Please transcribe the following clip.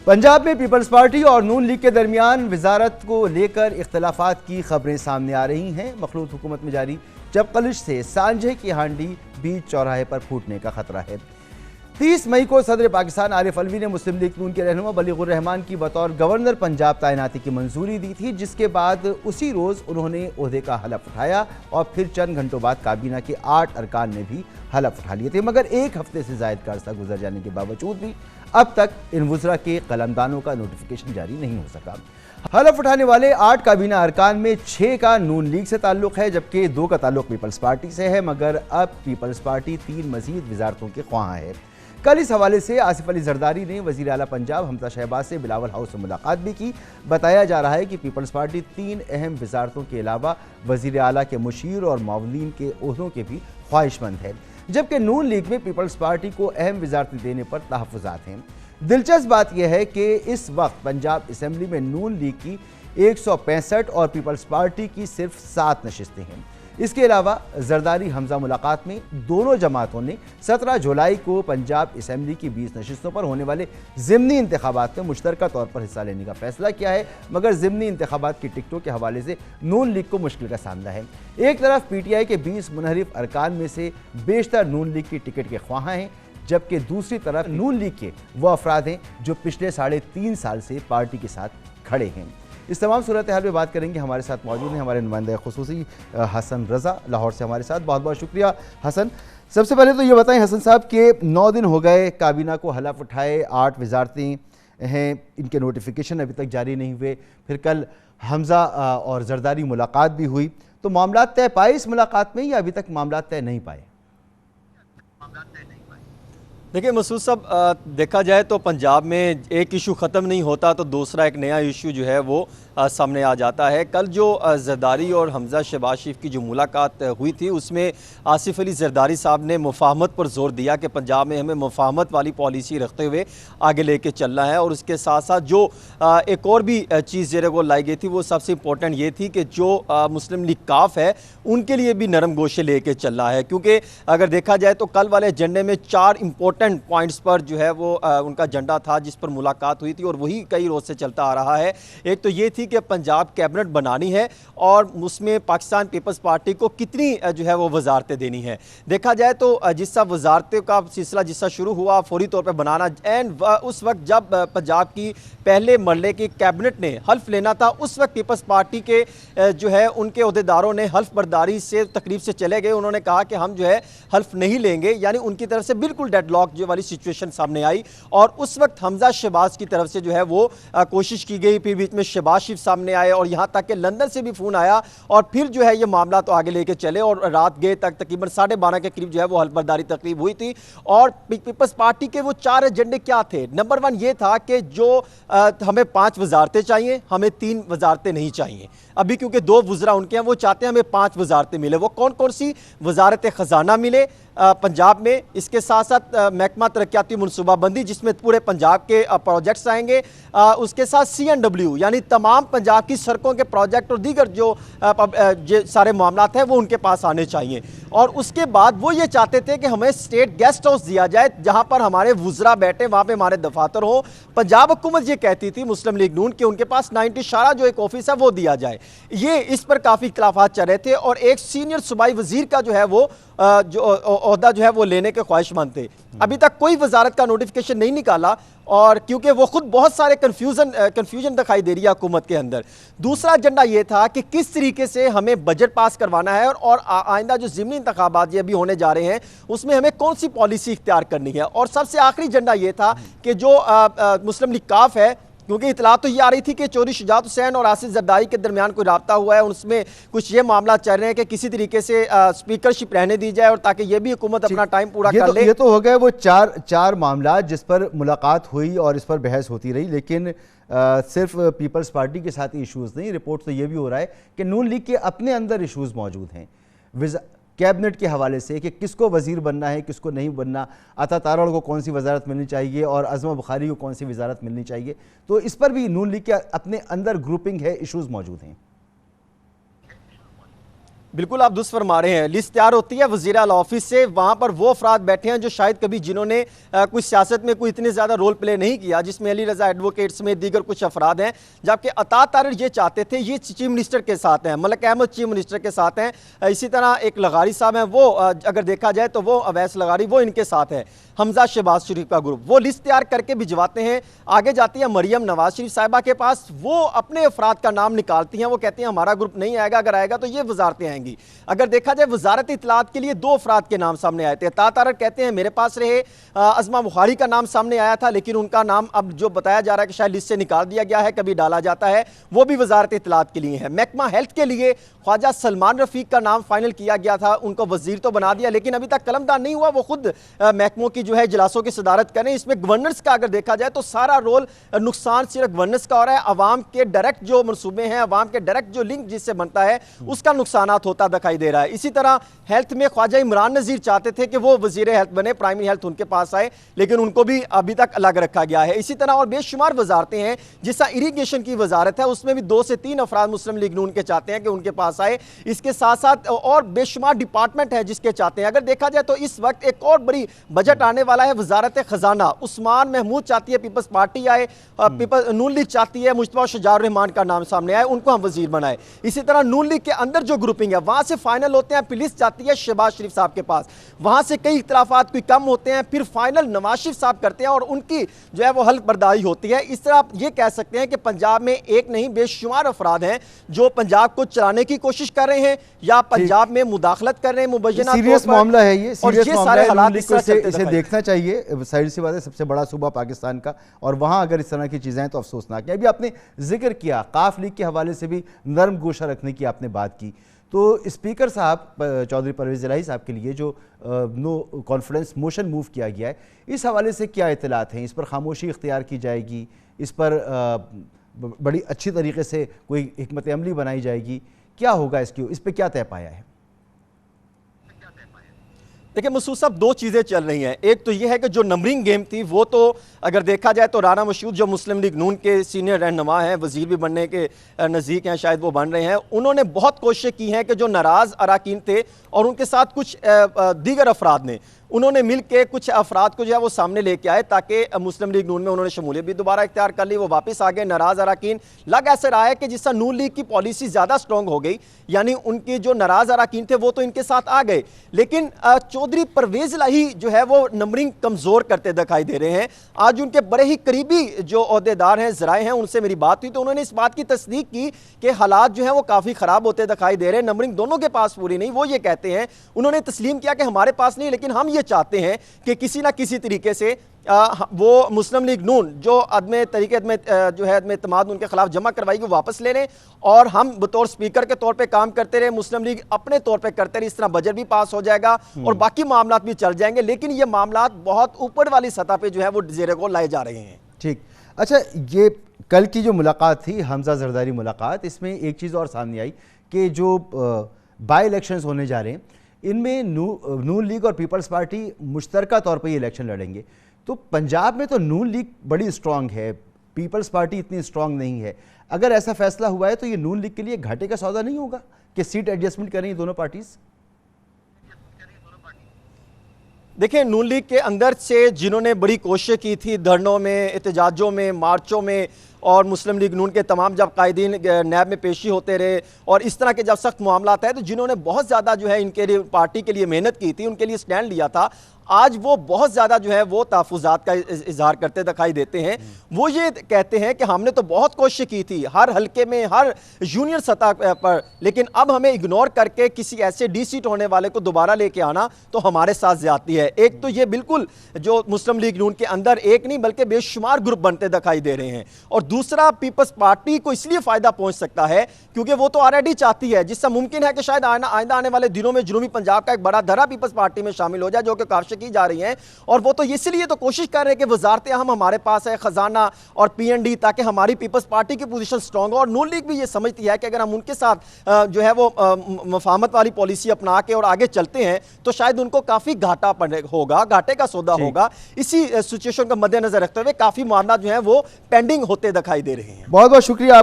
पंजाब में peoples party और नून league के दरमियान वजारत को लेकर इख्तलाफात की खबरें सामने आ रही हैं। मखलूत हुकूमत में जारी चपकलिश से सांझे की हांडी बीच चौराहे पर फूटने का खतरा है। 30 मई को सदर पाकिस्तान आरिफ अलवी ने मुस्लिम लीग नून के रहनुमा बलीगुर रहमान की बतौर गवर्नर पंजाब तैनाती की मंजूरी दी थी, जिसके बाद उसी रोज़ उन्होंने ओहदे का हलफ उठाया और फिर चंद घंटों बाद काबीना के 8 अरकान ने भी हलफ उठा लिए थे। मगर एक हफ्ते से ज़ायद का अरसा गुजर जाने के बावजूद भी अब तक इन वज़रा के कलमदानों का नोटिफिकेशन जारी नहीं हो सका। हलफ उठाने वाले 8 काबीना अरकान में 6 का नून लीग से ताल्लुक़ है, जबकि 2 का ताल्लुक़ पीपल्स पार्टी से है। मगर अब पीपल्स पार्टी 3 मज़ीद वजारतों के ख्वाह है। कल इस हवाले से आसिफ अली जरदारी ने वज़ीर आला पंजाब हमजा शहबाज से बिलावल हाउस में मुलाकात भी की। बताया जा रहा है कि पीपल्स पार्टी 3 अहम वजारतों के अलावा वज़ीर आला के मुशीर और मावलीन के ओहदों के भी ख्वाहिशमंद है, जबकि नून लीग में पीपल्स पार्टी को अहम वजारतें देने पर तहफ़्फ़ुज़ात हैं। दिलचस्प बात यह है कि इस वक्त पंजाब असम्बली में नून लीग की 165 और पीपल्स पार्टी की सिर्फ 7 नशिस्तें हैं। इसके अलावा जरदारी हमजा मुलाकात में दोनों जमातों ने 17 जुलाई को पंजाब असम्बली की 20 नशिस्तों पर होने वाले ज़िमनी इंतखाबात में मुश्तरका तौर पर हिस्सा लेने का फैसला किया है। मगर ज़िमनी इंतखाबात की टिकटों के हवाले से नून लीग को मुश्किल का सामना है। एक तरफ PTI के 20 मुनहरिफ अरकान में से बेशतर नून लीग की टिकट के ख्वाह हैं, जबकि दूसरी तरफ नून लीग के वो अफराद हैं जो पिछले 3.5 साल से पार्टी के साथ खड़े हैं। इस तमाम सूरत हाल में बात करेंगे। हमारे साथ मौजूद हैं हमारे नुमाइंदा खुसूसी हसन रज़ा लाहौर से हमारे साथ। बहुत बहुत शुक्रिया हसन। सबसे पहले तो ये बताएं हसन साहब कि 9 दिन हो गए काबीना को हलफ उठाए, 8 वजारतें हैं, इनके नोटिफिकेशन अभी तक जारी नहीं हुए। फिर कल हमजा और जरदारी मुलाकात भी हुई, तो मामला तय पाए इस मुलाकात में या अभी तक मामला तय नहीं पाए? देखिए मसूद साहब, देखा जाए तो पंजाब में एक इशू ख़त्म नहीं होता तो दूसरा एक नया इशू जो है वो सामने आ जाता है। कल जो जरदारी और हमजा शहबाज शरीफ की जो मुलाकात हुई थी उसमें आसिफ अली जरदारी साहब ने मुफाहमत पर जोर दिया कि पंजाब में हमें मुफाहमत वाली पॉलिसी रखते हुए आगे लेके चलना है। और उसके साथ साथ जो एक और भी चीज़ जो वो लाई गई थी वो सबसे इम्पोर्टेंट ये थी कि जो मुस्लिम लीग काफ है उनके लिए भी नरम गोशे लेके चलना है, क्योंकि अगर देखा जाए तो कल वाले एजेंडे में 4 इंपॉर्टेंट पॉइंट्स पर जो है वो उनका एजेंडा था जिस पर मुलाकात हुई थी और वही कई रोज़ से चलता आ रहा है। एक तो ये थी कि पंजाब कैबिनेट बनानी है और उसमें पाकिस्तान पीपल्स पार्टी को कितनी जो है वो वजारतें देनी है। देखा जाए तो जिससा वजारतों का सिलसिला जिससा शुरू हुआ फौरी तौर पर बनाना, एंड उस वक्त जब पंजाब की पहले मरले की कैबिनेट ने हल्फ लेना था उस वक्त पीपल्स पार्टी के जो है उनके अहदेदारों ने हल्फ बर्दारी से तकरीब से चले गए। उन्होंने कहा कि हम जो है हल्फ नहीं लेंगे, यानी उनकी तरफ से बिल्कुल डेडलॉक जो वाली सिचुएशन सामने आई। और उस वक्त हमजा शहबाज की तरफ से जो है वो कोशिश की गई, फिर बीच में शहबाज शरीफ सामने आए और यहां तक कि लंदन से भी फोन आया और फिर जो है ये मामला तो आगे लेके चले और रात गए तक तकरीबन 12:30 के करीब जो है वो हल्फ बर्दारी तकरीब हुई थी। और पीपल्स पार्टी के वो 4 एजेंडे क्या थे? नंबर 1 ये था कि जो हमें 5 वजारतें चाहिए, हमें 3 वजारतें नहीं चाहिए। अभी क्योंकि 2 वज़रा उनके हैं, वो चाहते हैं हमें 5 वजारतें मिले। वो कौन कौन सी? वजारत ख़जाना मिले पंजाब में, इसके साथ साथ महकमा तरक्याती मनसूबाबंदी जिसमें पूरे पंजाब के प्रोजेक्ट्स आएंगे, उसके साथ CNW यानी तमाम पंजाब की सड़कों के प्रोजेक्ट और दीगर जो सारे मामलात हैं वो उनके पास आने चाहिए। और उसके बाद वो ये चाहते थे कि हमें स्टेट गेस्ट हाउस दिया जाए जहां पर हमारे वज़रा बैठे, वहां पे हमारे दफातर हो। पंजाब हुकूमत ये कहती थी मुस्लिम लीग नून के उनके पास 90 शारा जो एक ऑफिस है वो दिया जाए। ये इस पर काफ़ी इख्तिलाफात चल रहे थे और एक सीनियर सूबाई वजीर का जो है वो जो ओहदा जो है वो लेने के ख्वाहिशमंद थे। अभी तक कोई वजारत का नोटिफिकेशन नहीं निकाला और क्योंकि वो खुद बहुत सारे कंफ्यूजन दिखाई दे रही है हुकूमत के अंदर। दूसरा एजेंडा ये था कि किस तरीके से हमें बजट पास करवाना है और आइंदा जो ज़िमनी इंतखाबात ये भी होने जा रहे हैं उसमें हमें कौन सी पॉलिसी इख्तियार करनी है। और सबसे आखिरी एजेंडा ये था कि जो मुस्लिम लीग काफ है, क्योंकि इतला तो ये आ रही थी कि चौधरी शुजात हुसैन और आसिफ जरदारी के दरमियान कोई राब्ता हुआ है, उसमें कुछ ये मामला चल रहे हैं कि किसी तरीके से स्पीकरशिप रहने दी जाए और ताकि ये भी हुकूमत अपना टाइम पूरा कर ले। ये तो हो गए वो चार मामला जिस पर मुलाकात हुई और इस पर बहस होती रही, लेकिन सिर्फ पीपल्स पार्टी के साथ ही इशूज़ नहीं, रिपोर्ट तो ये भी हो रहा है कि नून लीग के अपने अंदर इशूज़ मौजूद हैं कैबिनेट के हवाले से कि किसको वजीर बनना है, किसको नहीं बनना, अता तारड़ को कौन सी वजारत मिलनी चाहिए और अज़मा बुखारी को कौन सी वजारत मिलनी चाहिए। तो इस पर भी नून लीग के अपने अंदर ग्रुपिंग है, इशूज़ मौजूद हैं। बिल्कुल आप दुरुस्त फरमा रहे हैं। लिस्ट तैयार होती है वज़ीर आला ऑफिस से, वहाँ पर वो अफराद बैठे हैं जो शायद कभी जिन्होंने कोई सियासत में कोई इतने ज़्यादा रोल प्ले नहीं किया, जिसमें अली रज़ा एडवोकेट समेत दीगर कुछ अफराद हैं। जबकि अता तारिर ये चाहते थे, ये चीफ मिनिस्टर के साथ हैं, मलिक अहमद चीफ मिनिस्टर के साथ हैं, इसी तरह एक लगारी साहब हैं, वो अगर देखा जाए तो वो अवैस लगारी वो इनके साथ है, हमजा शहबाज शरीफ का ग्रुप। वो लिस्ट तैयार करके भिजवाते हैं, आगे जाती है मरियम नवाज शरीफ साहिबा के पास, वो अपने अफराद का नाम निकालती हैं, वो कहती हैं हमारा ग्रुप नहीं आएगा, अगर आएगा तो ये वजारतें आएंगी। अगर देखा जाए वजारत इत्तलात के लिए 2 अफराद के नाम सामने आए थे। अता तारिर कहते हैं मेरे पास रहे, अज़मा बुखारी का नाम सामने आया था, लेकिन उनका नाम अब जो बताया जा रहा है कि शायद लिस्ट से निकाल दिया गया है, कभी डाला जाता है, वो भी वजारत इत्तलात के लिए है। महकमा हेल्थ के लिए ख्वाजा सलमान रफीक का नाम फाइनल किया गया था, उनको वजीर तो बना दिया, लेकिन अभी तक कलमदार नहीं हुआ, वो खुद महकमों की जो है इजलासों की सदारत करें। इसमें गवर्नेंस का अगर देखा जाए तो सारा रोल नुकसान सिर्फ गवर्नेंस का हो रहा है, अवाम के डायरेक्ट जो मनसूबे हैं, अवाम के डायरेक्ट जो लिंक जिससे बनता है उसका नुकसानात होता दिखाई दे रहा है। इसी तरह हेल्थ में ख्वाजा इमरान नज़ीर चाहते थे कि वो वजीर हेल्थ बने, प्राइमरी हेल्थ उनके पास आए, लेकिन उनको भी अभी तक अलग रखा गया है। इसी तरह और बेशुमार वजारतें हैं, जिस इरीगेशन की वजारत है उसमें भी 2 से 3 अफराद मुस्लिम लीग नून के चाहते हैं कि उनके पास आए। इसके साथ साथ और बेशुमार डिपार्टमेंट है जिसके चाहते हैं। अगर देखा जाए तो इस वक्त एक और बड़ी बजट आने वाला है, वजारत खजाना। उस्मान महमूद चाहती है पीपल्स पार्टी आए, नून लीग चाहती है मुश्तबा शुजाउर रहमान का नाम सामने आए, उनको हम वजीर बनाए। इसी तरह नून लीग के अंदर जो ग्रुपिंग है वहां से फाइनल होते हैं, पुलिस जाती है शहबाज शरीफ साहब के पास, वहां से कई इख्तलाफात कोई कम होते हैं, फिर फाइनल नवाज शरीफ साहब करते हैं और उनकी जो है वो हल्फ बर्दारी होती है। इस तरह आप ये कह सकते हैं कि पंजाब में एक नहीं बेशुमार अफराद हैं जो पंजाब को चलाने की कोशिश कर रहे हैं या पंजाब में मुदाखलत कर रहे हैं मुबैना। सीरियस मामला है ये, और ये सारे हालात इसे देखना चाहिए। जाहिर सी बात है, सबसे बड़ा सूबा पाकिस्तान का, और वहां अगर इस तरह की चीजें हैं तो अफसोसनाक है। अभी आपने जिक्र किया काफ लीग के हवाले से भी नरम गोशा रखने की आपने बात की, तो स्पीकर साहब चौधरी परवेज इलाही साहब के लिए जो नो कॉन्फिडेंस मोशन मूव किया गया है, इस हवाले से क्या इत्तलात हैं? इस पर खामोशी इख्तियार की जाएगी, इस पर बड़ी अच्छी तरीके से कोई हिकमत अमली बनाई जाएगी, क्या होगा इसकी, इस पर क्या तय पाया है? देखिए मसूद साहब, 2 चीज़ें चल रही हैं। एक तो यह है कि जो नंबरिंग गेम थी वो तो अगर देखा जाए तो राना मशहूद जो मुस्लिम लीग नून के सीनियर रहनुमा हैं, वजीर भी बनने के नज़दीक हैं, शायद वो बन रहे हैं, उन्होंने बहुत कोशिश की हैं कि जो नाराज़ अराकीन थे और उनके साथ कुछ दीगर अफराद ने, उन्होंने मिल के कुछ अफराद को जो है वो सामने लेके आए ताकि मुस्लिम लीग नून में उन्होंने शमूलियत भी दोबारा इख्तियार कर ली, वो वापस आ गए नाराज़ अराकीन। लग ऐसे रहा है कि जिससे नून लीग की पॉलिसी ज़्यादा स्ट्रॉन्ग हो गई, यानी उनके जो नाराज़ अराकीन थे वो तो इनके साथ आ गए, लेकिन चौधरी परवेज इलाही जो है वो नंबरिंग कमज़ोर करते दिखाई दे रहे हैं। आज उनके बड़े ही करीबी जो ओहदेदार हैं, ज़राए हैं, उनसे मेरी बात हुई तो उन्होंने इस बात की तस्दीक की कि हालात जो हैं वो काफ़ी ख़राब होते दिखाई दे रहे हैं, नंबरिंग दोनों के पास पूरी नहीं। वो ये कहते हैं, उन्होंने तस्लीम किया कि हमारे पास नहीं, लेकिन हम ये चाहते हैं कि किसी ना किसी तरीके से वो मुस्लिम लीग नून जो अदम तरीके में जो है अदम इत्तेमाद उनके खिलाफ जमा करवाई वो वापस ले लें और हम बतौर स्पीकर के तौर पे काम करते रहे, मुस्लिम लीग अपने तौर पे करते रहे। इस तरह बजट भी पास हो जाएगा और बाकी मामलात भी चल जाएंगे, लेकिन ये मामलात बहुत ऊपर वाली सतह पे जो है वो जेरे को लाए जा रहे हैं। ठीक, अच्छा, ये कल की जो मुलाकात थी, हमजा जरदारी मुलाकात, इसमें एक चीज़ और सामने आई कि जो बाई इलेक्शंस होने जा रहे हैं इनमें नून लीग और पीपल्स पार्टी मुश्तरका तौर पर ये इलेक्शन लड़ेंगे। तो पंजाब में तो नून लीग बड़ी स्ट्रांग है, पीपल्स पार्टी इतनी स्ट्रांग नहीं है। अगर ऐसा फैसला हुआ है तो ये नून लीग के लिए घाटे का सौदा नहीं होगा कि सीट एडजस्टमेंट करें दोनों पार्टीज? देखिए, नून लीग के अंदर से जिन्होंने बड़ी कोशिश की थी धरनों में, एहतजाजों में, मार्चों में, और मुस्लिम लीग नून के तमाम जब कायदीन नैब में पेशी होते रहे और इस तरह के जब सख्त मामला है तो जिन्होंने बहुत ज़्यादा जो है इनके लिए पार्टी के लिए मेहनत की थी, उनके लिए स्टैंड लिया था, आज वो बहुत ज़्यादा जो है वो तहफ़्फ़ुज़ात का इजहार करते दिखाई देते हैं। वो ये कहते हैं कि हमने तो बहुत कोशिश की थी हर हल्के में, हर जूनियर सतह पर, लेकिन अब हमें इग्नोर करके किसी ऐसे डी सीट होने वाले को दोबारा लेके आना तो हमारे साथ ज़्यादती है। एक तो ये बिल्कुल जो मुस्लिम लीग नून के अंदर एक नहीं बल्कि बेशुमार ग्रुप बनते दिखाई दे रहे हैं, और दूसरा पीपल्स पार्टी को इसलिए फ़ायदा पहुँच सकता है क्योंकि वो तो ऑलरेडी चाहती है, जिससे मुमकिन है कि शायद आइंदा आने वाले दिनों में जनूबी पंजाब का एक बड़ा धरा पीपल्स पार्टी में शामिल हो जाए, जो कि काफ़ी की जा रही हैं। और वो तो इसलिए तो कोशिश कर रहे हैं कि वजारतें हम हमारे पास है, खजाना और पीएनडी, ताकि हमारी पीपल्स पार्टी की पोजीशन स्ट्रांग हो। और नून लीग भी ये समझती है कि अगर हम उनके साथ जो है वो मफाहमत वाली पॉलिसी अपना के और आगे चलते हैं तो शायद उनको काफी घाटा होगा, घाटे का सौदा होगा। इसी सिचुएशन को मद्देनजर रखते हुए काफी मामला जो है वो पेंडिंग होते दिखाई दे रहे हैं। बहुत बहुत शुक्रिया।